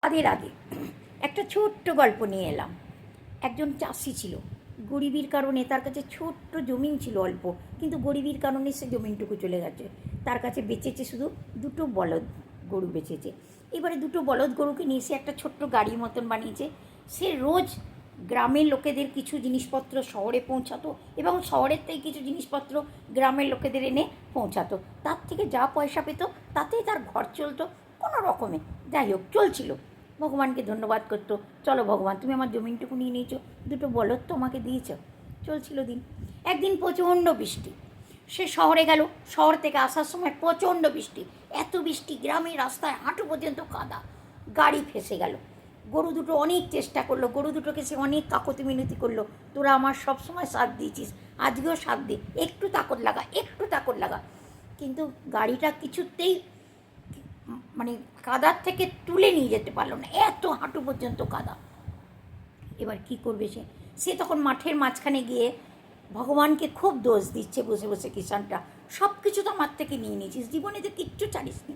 রাধে রাধে। একটা ছোট্ট গল্প নিয়ে এলাম। একজন চাষি ছিল, গরিবির কারণে তার কাছে ছোট্ট জমিন ছিল অল্প, কিন্তু গরিবির কারণে সে জমিনটুকু চলে গেছে। তার কাছে বেঁচেছে শুধু দুটো বলদ গরু বেঁচেছে। এবারে দুটো বলদ গরুকে নিয়ে সে একটা ছোট্ট গাড়ির মতন বানিয়েছে। সে রোজ গ্রামের লোকেদের কিছু জিনিসপত্র শহরে পৌঁছাতো এবং শহরের থেকে কিছু জিনিসপত্র গ্রামের লোকেদের এনে পৌঁছাতো। তার থেকে যা পয়সা পেত তাতেই তার ঘর চলতো কোনো রকমে। যাই হোক, চলছিল। ভগবানকে ধন্যবাদ করতো, চলো ভগবান তুমি আমার জমিনটুকু নিয়ে নিয়েছো, দুটো বলদ তো আমাকে দিয়েছ। চলছিল দিন। একদিন প্রচণ্ড বৃষ্টি। সে শহরে গেল। শহর থেকে আসার সময় প্রচণ্ড বৃষ্টি, এত বৃষ্টি গ্রামের রাস্তায় হাঁটু পর্যন্ত কাদা। গাড়ি ফেসে গেল। গরু দুটো অনেক চেষ্টা করলো, গরু দুটোকে সে অনেক কাকতি মিনতি করলো, তোরা আমার সব সময় সাথ দিয়েছিস, আজকেও সাথ দে, একটু তাকত লাগা, একটু তাকত লাগা। কিন্তু গাড়িটা কিছুতেই মানে কাদার থেকে তুলে নিয়ে যেতে পারলো না, এত হাঁটু পর্যন্ত কাদা। এবার কি করবে সে? সে তখন মাঠের মাঝখানে গিয়ে ভগবানকে খুব দোষ দিচ্ছে বসে বসে, কিষানটা সব কিছু তো আমার থেকে নিয়ে নিয়েছিস, জীবনে তো কিচ্ছু ছাড়িসনি।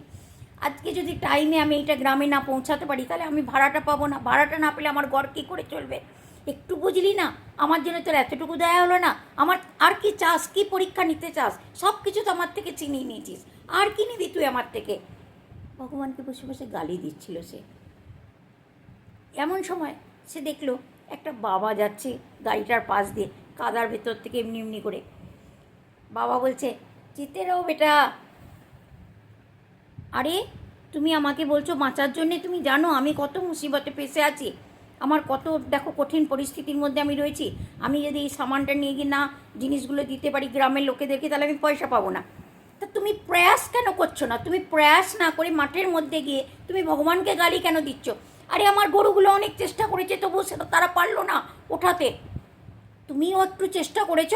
আজকে যদি টাইমে আমি এইটা গ্রামে না পৌঁছাতে পারি তাহলে আমি ভাড়াটা পাবো না, ভাড়াটা না পেলে আমার ঘর কী করে চলবে? একটু বুঝলি না, আমার জন্য তোর এতটুকু দয়া হলো না? আমার আর কি চাস? কি পরীক্ষা নিতে চাস? সব কিছু তো আমার থেকে চিনিয়ে নিয়েছিস, আর কি নিবি তুই আমার থেকে? ভগবানকে বসে বসে গালি দিচ্ছিল সে। এমন সময় সে দেখলো একটা বাবা যাচ্ছে গাড়িটার পাশ দিয়ে, কাদার ভেতর থেকে এমনি এমনি করে। বাবা বলছে, জিতে রও বেটা। আরে তুমি আমাকে বলছো বাঁচার জন্যে? তুমি জানো আমি কত মুসিবতে ফেসে আছি, আমার কত দেখো কঠিন পরিস্থিতির মধ্যে আমি রয়েছি। আমি যদি এই সামানটা নিয়ে গিয়ে না জিনিসগুলো দিতে পারি গ্রামের লোকেদেরকে, তাহলে আমি পয়সা পাবো না। তা তুমি প্রয়াস কেন করছো না? তুমি প্রয়াস না করে মাঠের মধ্যে গিয়ে তুমি ভগবানকে গালি কেন দিচ্ছ? আরে আমার গরুগুলো অনেক চেষ্টা করেছে, তবুও সেটা তারা পারলো না ওঠাতে। তুমিও একটু চেষ্টা করেছ?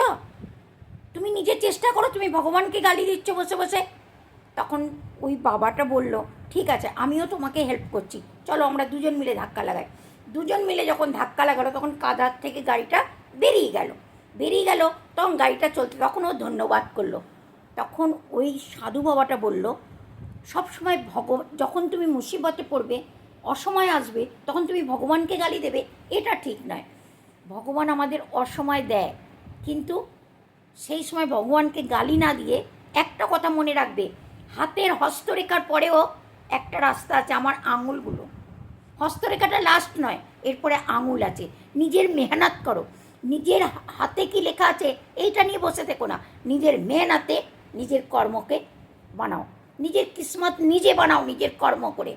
তুমি নিজে চেষ্টা করো, তুমি ভগবানকে গালি দিচ্ছ বসে বসে। তখন ওই বাবাটা বলল, ঠিক আছে আমিও তোমাকে হেল্প করছি, চলো আমরা দুজন মিলে ধাক্কা লাগাই। দুজন মিলে যখন ধাক্কা লাগালো তখন কাদার থেকে গাড়িটা বেরিয়ে গেল। তখন গাড়িটা চলতে, তখন ও ধন্যবাদ করলো। তখন ওই সাধু বাবাটা বলল, সবসময় যখন তুমি মুসিবতে পড়বে, অসময় আসবে, তখন তুমি ভগবানকে গালি দেবে, এটা ঠিক নয়। ভগবান আমাদের অসময় দেয়, কিন্তু সেই সময় ভগবানকে গালি না দিয়ে একটা কথা মনে রাখবে, হাতের হস্তরেখার পরেও একটা রাস্তা আছে, আমার আঙুলগুলো। হস্তরেখাটা লাস্ট নয়, এরপরে আঙুল আছে। নিজের মেহনত করো, নিজের হাতে কি লেখা আছে এইটা নিয়ে বসে থেকো না, নিজের মেহনতে নিজের কর্মকে বানাও, নিজের কিসমত নিজে বানাও নিজের কর্ম করে।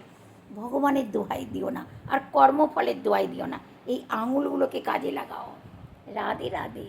ভগবানের দোহাই দিও না, আর কর্মফলের দোহাই দিও না। এই আঙুলগুলোকে কাজে লাগাও। রাধে রাধে।